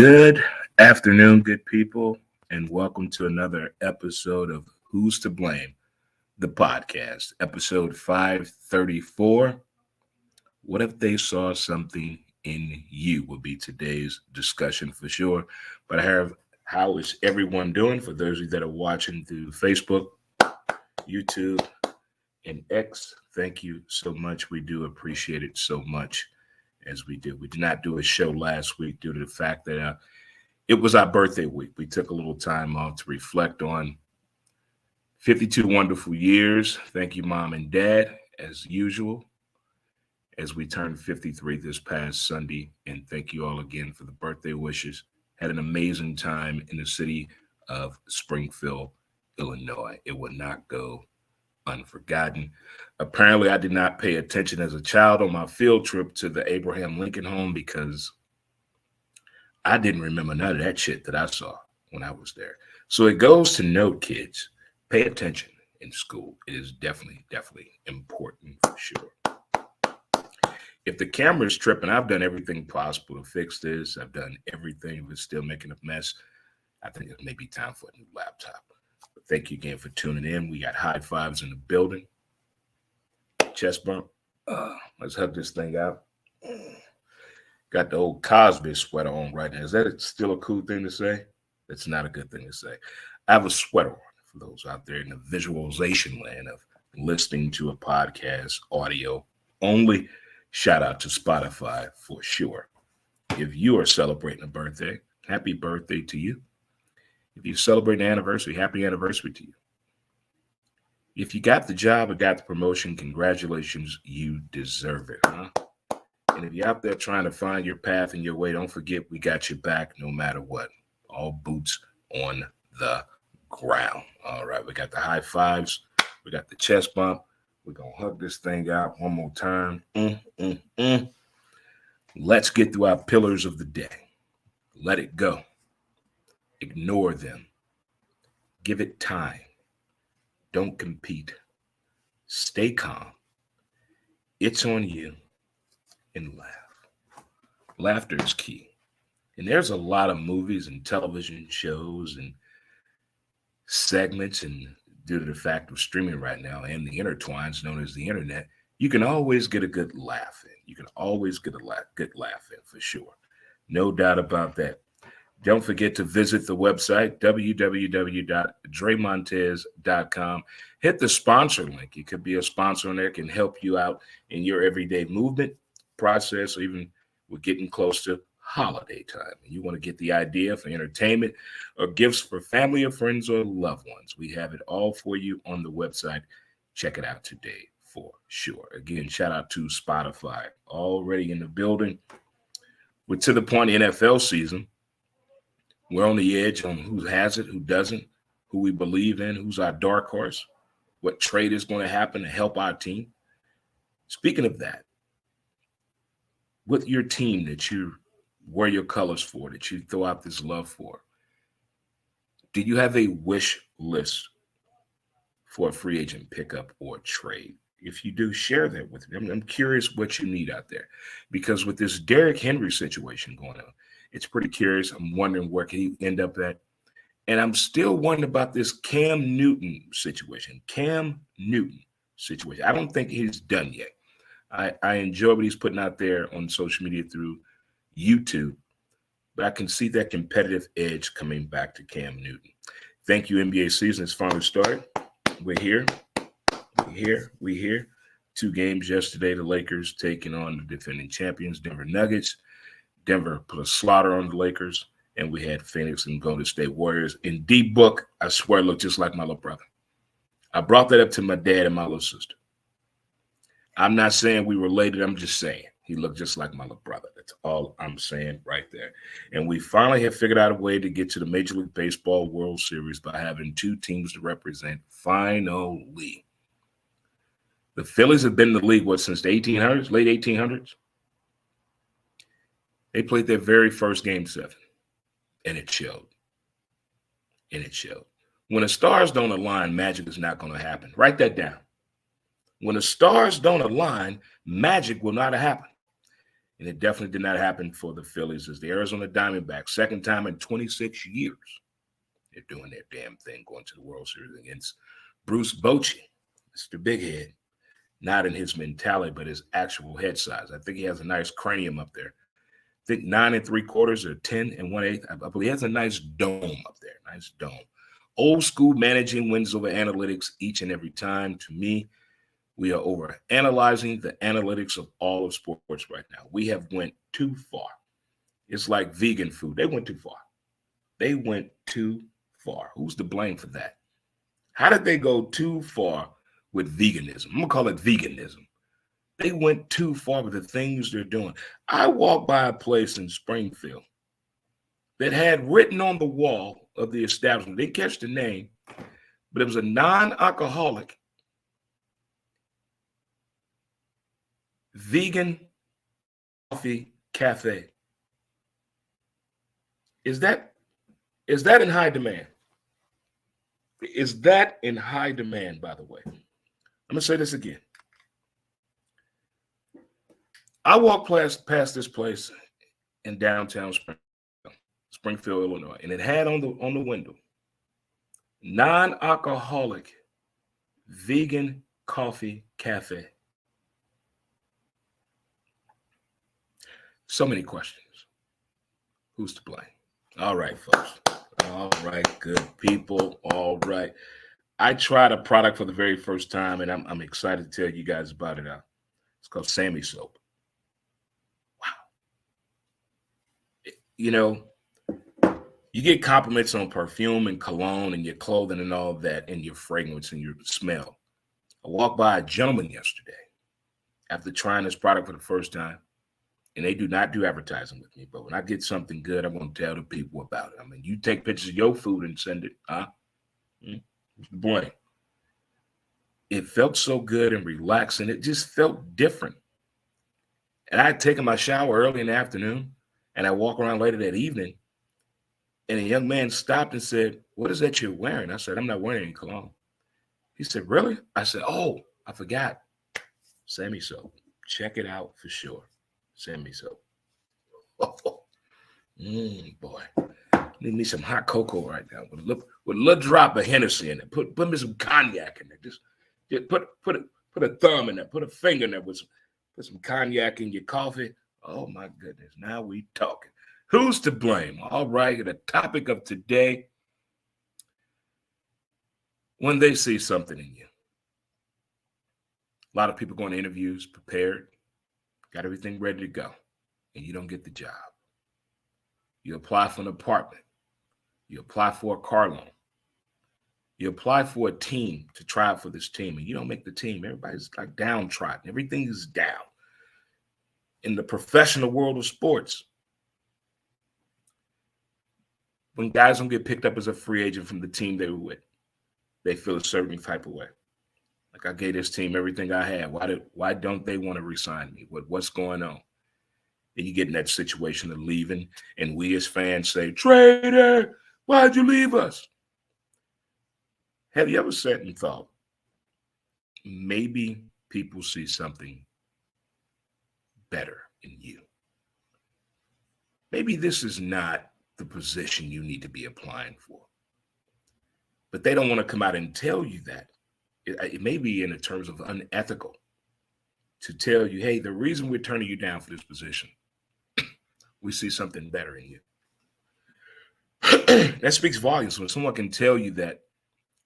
Good afternoon, good people, and welcome to another episode of Who's to Blame, the podcast, episode 534. What if they saw something in you will be today's discussion for sure. But how is everyone doing? For those of you that are watching through Facebook, YouTube, and X, thank you so much. We do appreciate it so much as we do. We did not do a show last week due to the fact that it was our birthday week. We took a little time off to reflect on 52 wonderful years. Thank you, Mom and Dad, as usual, as we turned 53 this past Sunday. And thank you all again for the birthday wishes. Had an amazing time in the city of Springfield, Illinois. It will not go unforgotten. Apparently, I did not pay attention as a child on my field trip to the Abraham Lincoln home because I didn't remember none of that shit that I saw when I was there. So it goes to note, kids, pay attention in school. It is definitely important for sure. If the camera is tripping, I've done everything possible to fix this. I've done everything. If it's still making a mess, I think it may be time for a new laptop. But thank you again for tuning in. We got high fives in the building. Chest bump. Let's hug this thing out. Got the old Cosby sweater on right now. Is that still a cool thing to say? It's not a good thing to say. I have a sweater on for those out there in the visualization land of listening to a podcast audio only. Shout out to Spotify for sure. If you are celebrating a birthday, happy birthday to you. If you celebrate an anniversary, happy anniversary to you. If you got the job or got the promotion, congratulations, you deserve it, huh? And if you're out there trying to find your path and your way, don't forget we got your back no matter what. All boots on the ground. All right, we got the high fives. We got the chest bump. We're going to hug this thing out one more time. Let's get through our pillars of the day. Let it go. Ignore them. Give it time. Don't compete. Stay calm. It's on you. And laugh. Laughter is key. And there's a lot of movies and television shows and segments, and due to the fact of streaming right now and the intertwines known as the internet, you can always get a good laugh in. You can always get a good laugh in for sure. No doubt about that. Don't forget to visit the website, www.dremontez.com. Hit the sponsor link. You could be a sponsor on there, can help you out in your everyday movement process, or even we're getting close to holiday time. You want to get the idea for entertainment or gifts for family or friends or loved ones. We have it all for you on the website. Check it out today for sure. Again, shout out to Spotify, already in the building. We're to the point of NFL season. We're on the edge on who has it, who doesn't, who we believe in, who's our dark horse, what trade is going to happen to help our team. Speaking of that, with your team that you wear your colors for, that you throw out this love for, do you have a wish list for a free agent pickup or trade? If you do, share that with me. I'm curious what you need out there, because with this Derrick Henry situation going on, it's pretty curious. I'm wondering where can he end up at. And I'm still wondering about this Cam Newton situation. I don't think he's done yet. I enjoy what he's putting out there on social media through YouTube, but I can see that competitive edge coming back to Cam Newton. Thank you, NBA season has finally started. We're here. 2 games yesterday. The Lakers taking on the defending champions, Denver Nuggets. Denver put a slaughter on the Lakers, and we had Phoenix and Golden State Warriors. In D-Book, I swear, looked just like my little brother. I brought that up to my dad and my little sister. I'm not saying we related. I'm just saying he looked just like my little brother. That's all I'm saying right there. And we finally have figured out a way to get to the Major League Baseball World Series by having 2 teams to represent finally. The Phillies have been in the league, since the 1800s, late 1800s? They played their very first Game 7, and it showed. When the stars don't align, magic is not going to happen. Write that down. When the stars don't align, magic will not happen. And it definitely did not happen for the Phillies as the Arizona Diamondbacks, second time in 26 years, they're doing their damn thing, going to the World Series against Bruce Bochy, Mr. Big Head. Not in his mentality, but his actual head size. I think he has a nice cranium up there. I think 9 3/4 or 10 1/8. I believe he has a nice dome up there. Nice dome. Old school managing wins over analytics each and every time. To me, we are over analyzing the analytics of all of sports right now. We have went too far. It's like vegan food. They went too far. They went too far. Who's to blame for that? How did they go too far with veganism? I'm going to call it veganism. They went too far with the things they're doing. I walked by a place in Springfield that had written on the wall of the establishment, didn't catch the name, but it was a non-alcoholic vegan coffee cafe. Is that in high demand? Is that in high demand, by the way? I'm going to say this again. I walked past this place in downtown Springfield, Illinois, and it had on the window, non-alcoholic vegan coffee cafe. So many questions. Who's to blame? All right, folks. All right, good people. All right. I tried a product for the very first time, and I'm excited to tell you guys about it. It's called Sammy Soap. Wow. You know, you get compliments on perfume and cologne and your clothing and all that, and your fragrance and your smell. I walked by a gentleman yesterday after trying this product for the first time, and they do not do advertising with me, but when I get something good, I'm going to tell the people about it. I mean, you take pictures of your food and send it, huh? Boy, it felt so good and relaxing. It just felt different. And I had taken my shower early in the afternoon, and I walk around later that evening, and a young man stopped and said, "What is that you're wearing?" I said, "I'm not wearing any cologne." He said, "Really?" I said, "Oh, I forgot. Sammy Soap. Check it out for sure. Sammy Soap." Boy. Need me some hot cocoa right now with a little drop of Hennessy in it. Put me some cognac in there. Just put a thumb in there. Put a finger in there put some cognac in your coffee. Oh my goodness. Now we talking. Who's to blame? All right. The topic of today, when they see something in you. A lot of people go on interviews prepared, got everything ready to go, and you don't get the job. You apply for an apartment. You apply for a car loan. You apply for a team to try out for this team, and you don't make the team. Everybody's like downtrodden. Everything is down. In the professional world of sports, when guys don't get picked up as a free agent from the team they were with, they feel a certain type of way. Like, I gave this team everything I had. Why don't they want to resign me? What's going on? And you get in that situation of leaving, and we as fans say, "Traitor, why'd you leave us?" Have you ever sat and thought, maybe people see something better in you? Maybe this is not the position you need to be applying for. But they don't want to come out and tell you that. It may be in the terms of unethical to tell you, "Hey, the reason we're turning you down for this position, we see something better in you." That speaks volumes when someone can tell you that,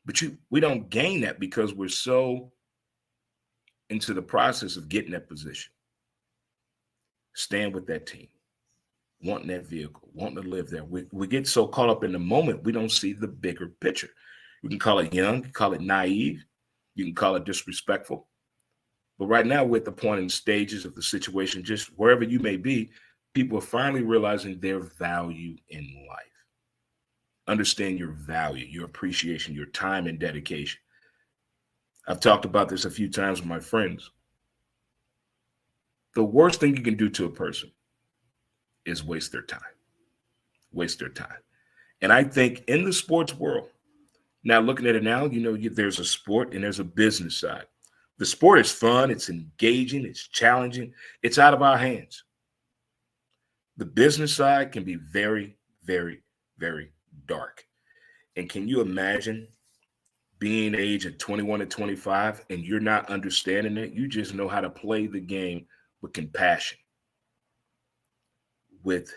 but we don't gain that because we're so into the process of getting that position, staying with that team, wanting that vehicle, wanting to live there. We get so caught up in the moment, we don't see the bigger picture. You can call it young, you can call it naive, you can call it disrespectful. But right now, we're at the point in stages of the situation, just wherever you may be, people are finally realizing their value in life. Understand your value, your appreciation, your time and dedication. I've talked about this a few times with my friends. The worst thing you can do to a person is waste their time. Waste their time. And I think in the sports world, now looking at it now, there's a sport and there's a business side. The sport is fun, it's engaging, it's challenging, it's out of our hands. The business side can be very, very, very dark. And can you imagine being age at 21 and 25 and you're not understanding it? You just know how to play the game with compassion, with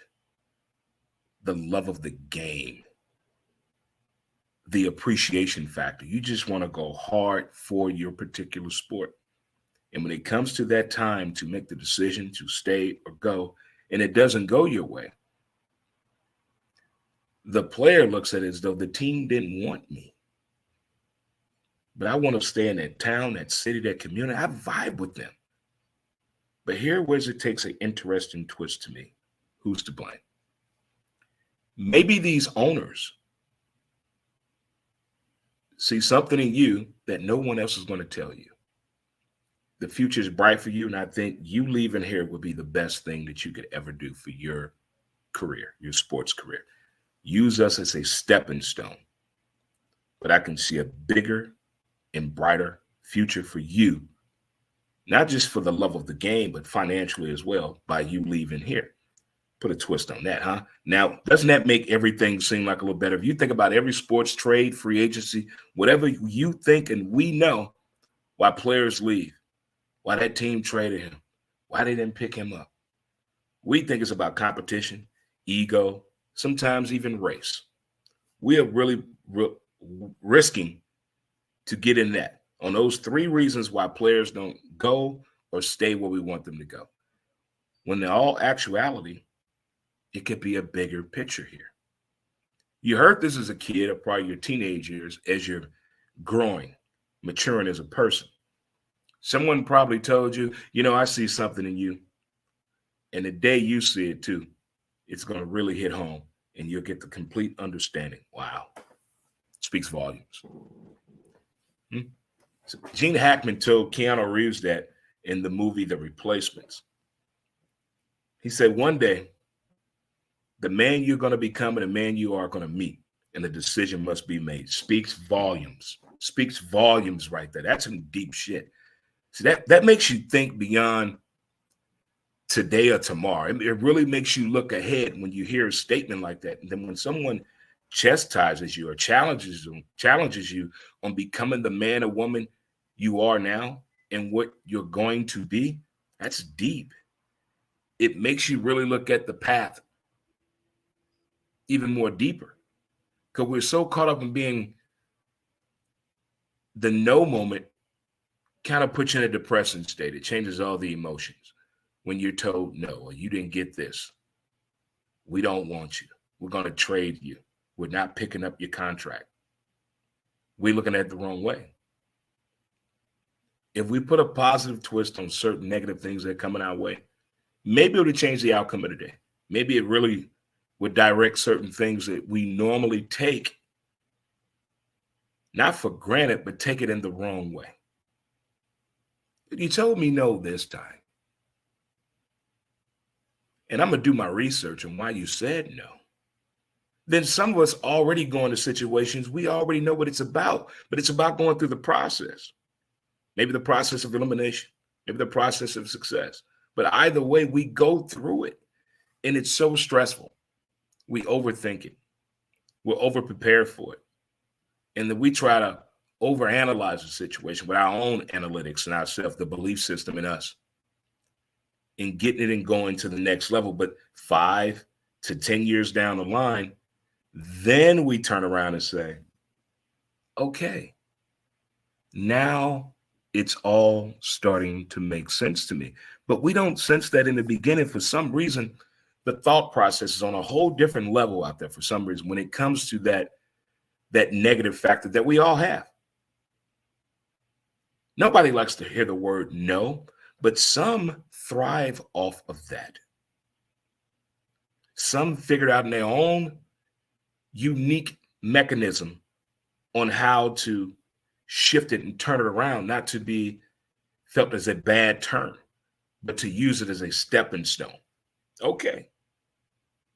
the love of the game, the appreciation factor. You just want to go hard for your particular sport. And when it comes to that time to make the decision to stay or go, and it doesn't go your way, the player looks at it as though the team didn't want me. But I want to stay in that town, that city, that community. I vibe with them. But here, where it takes an interesting twist to me. Who's to blame? Maybe these owners see something in you that no one else is going to tell you. The future is bright for you, and I think you leaving here would be the best thing that you could ever do for your career, your sports career. Use us as a stepping stone. But I can see a bigger and brighter future for you, not just for the love of the game, but financially as well, by you leaving here. Put a twist on that, huh? Now, doesn't that make everything seem like a little better? If you think about every sports trade, free agency, whatever you think and we know why players leave, why that team traded him, why they didn't pick him up. We think it's about competition, ego, sometimes even race. We are really risking to get in that on those three reasons why players don't go or stay where we want them to go. When in all actuality, it could be a bigger picture here. You heard this as a kid or probably your teenage years as you're growing, maturing as a person. Someone probably told you, I see something in you. And the day you see it too, it's going to really hit home and you'll get the complete understanding. Wow. Speaks volumes. So Gene Hackman told Keanu Reeves that in the movie The Replacements. He said, one day, the man you're going to become and the man you are going to meet, and the decision must be made. Speaks volumes. Speaks volumes right there. That's some deep shit. So that makes you think beyond today or tomorrow. It really makes you look ahead when you hear a statement like that. And then when someone chastises you or challenges you on becoming the man or woman you are now and what you're going to be, that's deep. It makes you really look at the path even more deeper, because we're so caught up in being the no moment kind of puts you in a depressing state. It changes all the emotions when you're told no, or you didn't get this. We don't want you. We're going to trade you. We're not picking up your contract. We're looking at it the wrong way. If we put a positive twist on certain negative things that are coming our way, maybe it would change the outcome of the day. Maybe it really would direct certain things that we normally take, not for granted, but take it in the wrong way. You told me no this time. And I'm going to do my research on why you said no. Then some of us already go into situations, we already know what it's about, but it's about going through the process. Maybe the process of elimination, maybe the process of success. But either way, we go through it. And it's so stressful. We overthink it. We're over-prepared for it. And then we try to overanalyze the situation with our own analytics and ourselves, the belief system in us, and getting it and going to the next level. But 5 to 10 years down the line, then we turn around and say, okay, now it's all starting to make sense to me. But we don't sense that in the beginning. For some reason, the thought process is on a whole different level out there for some reason when it comes to that negative factor that we all have. Nobody likes to hear the word no, but some thrive off of that. Some figured out in their own unique mechanism on how to shift it and turn it around, not to be felt as a bad term, but to use it as a stepping stone. Okay,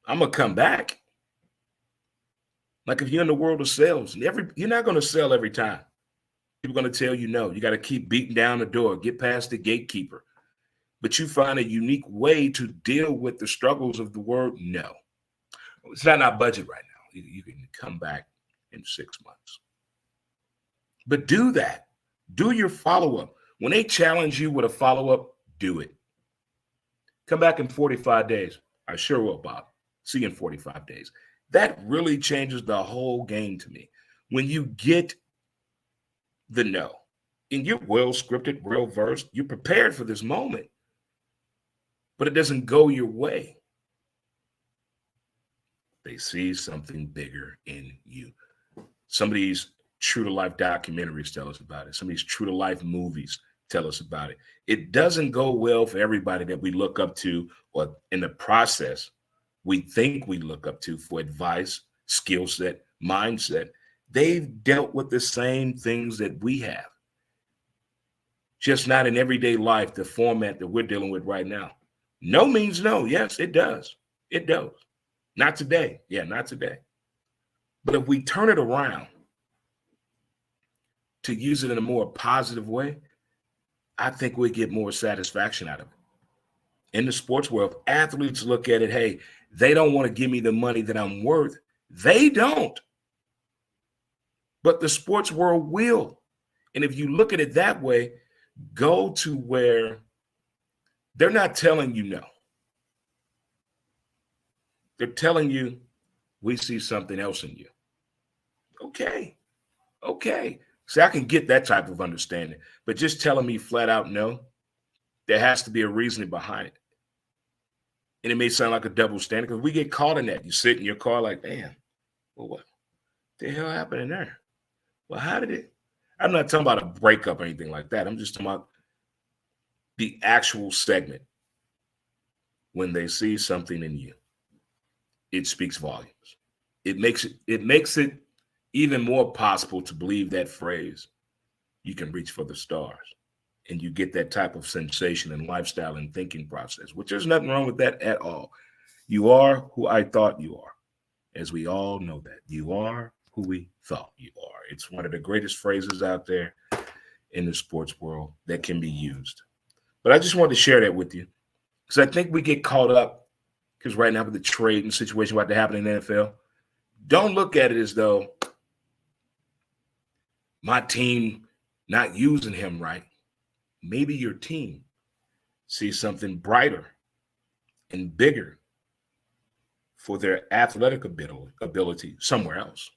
I'm going to come back. Like if you're in the world of sales, you're not going to sell every time. People are going to tell you no. You got to keep beating down the door, get past the gatekeeper. but you find a unique way to deal with the struggles of the world, no. It's not in our budget right now. You can come back in 6 months. But do that. Do your follow-up. When they challenge you with a follow-up, do it. Come back in 45 days. I sure will, Bob. See you in 45 days. That really changes the whole game to me. When you get the no, and you're well scripted, well versed, you're prepared for this moment, but it doesn't go your way. They see something bigger in you. Some of these true to life documentaries tell us about it. Some of these true to life movies tell us about it. It doesn't go well for everybody that we look up to, or in the process, we think we look up to for advice, skill set, mindset. They've dealt with the same things that we have, just not in everyday life, the format that we're dealing with right now. No means no. Yes, it does. It does. Not today. Yeah, not today. But if we turn it around to use it in a more positive way, I think we get more satisfaction out of it. In the sports world, athletes look at it, hey, they don't want to give me the money that I'm worth. They don't. But the sports world will. And if you look at it that way, go to where they're not telling you no. They're telling you, we see something else in you. Okay. See, I can get that type of understanding. But just telling me flat out no, there has to be a reasoning behind it. And it may sound like a double standard because we get caught in that. You sit in your car like, damn, well, what the hell happened in there? Well, how did it? I'm not talking about a breakup or anything like that. I'm just talking about the actual segment. When they see something in you, it speaks volumes. It makes it even more possible to believe that phrase, you can reach for the stars. And you get that type of sensation and lifestyle and thinking process, which there's nothing wrong with that at all. You are who I thought you are, as we all know that. You are who we thought you are. It's one of the greatest phrases out there in the sports world that can be used. But I just wanted to share that with you because I think we get caught up because right now with the trade and situation about to happen in the NFL, don't look at it as though my team not using him right. Maybe your team sees something brighter and bigger for their athletic ability somewhere else.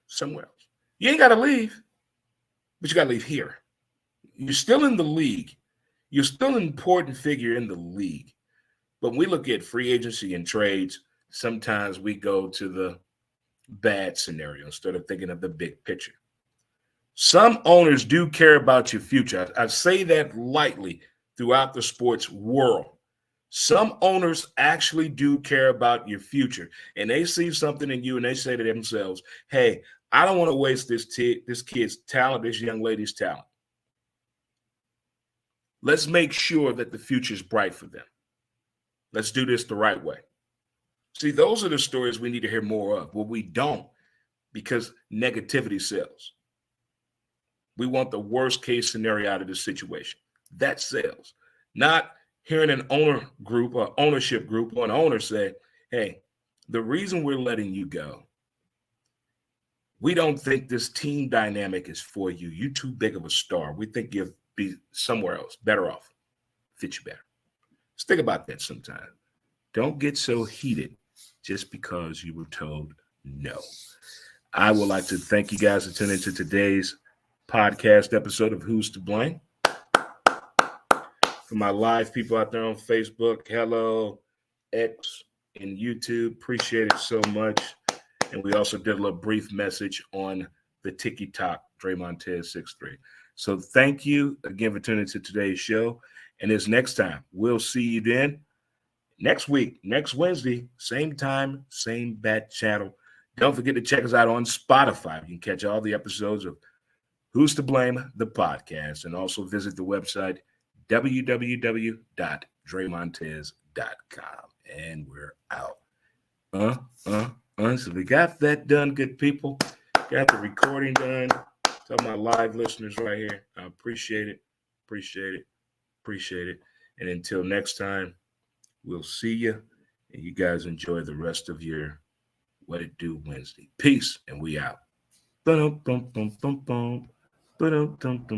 Somewhere else. You ain't got to leave, but you got to leave here. You're still in the league. You're still an important figure in the league. But when we look at free agency and trades, sometimes we go to the bad scenario instead of thinking of the big picture. Some owners do care about your future. I say that lightly throughout the sports world. Some owners actually do care about your future, and they see something in you and they say to themselves, hey, I don't want to waste this kid's talent, this young lady's talent. Let's make sure that the future is bright for them. Let's do this the right way. See, those are the stories we need to hear more of. Well, we don't, because negativity sells. We want the worst case scenario out of this situation. That sells. Not hearing an owner group or ownership group or an owner say, hey, the reason we're letting you go, we don't think this team dynamic is for you. You're too big of a star. We think you'll be somewhere else, better off, fit you better. Just think about that sometime. Don't get so heated just because you were told no. I would like to thank you guys for tuning into today's podcast episode of Who's to Blame. For my live people out there on Facebook, hello, X, and YouTube, appreciate it so much. And we also did a little brief message on the TikTok, DreMontez63. So thank you again for tuning into today's show. And this next time, we'll see you then next week, next Wednesday, same time, same bat channel. Don't forget to check us out on Spotify. You can catch all the episodes of Who's to Blame, the podcast, and also visit the website www.dremontez.com. And we're out. So we got that done, good people. Got the recording done. Tell my live listeners right here, I appreciate it. And until next time, we'll see you. And you guys enjoy the rest of your What It Do Wednesday. Peace, and we out. Ba-dum, bum, bum, bum, bum. Ba-dum, dum, dum.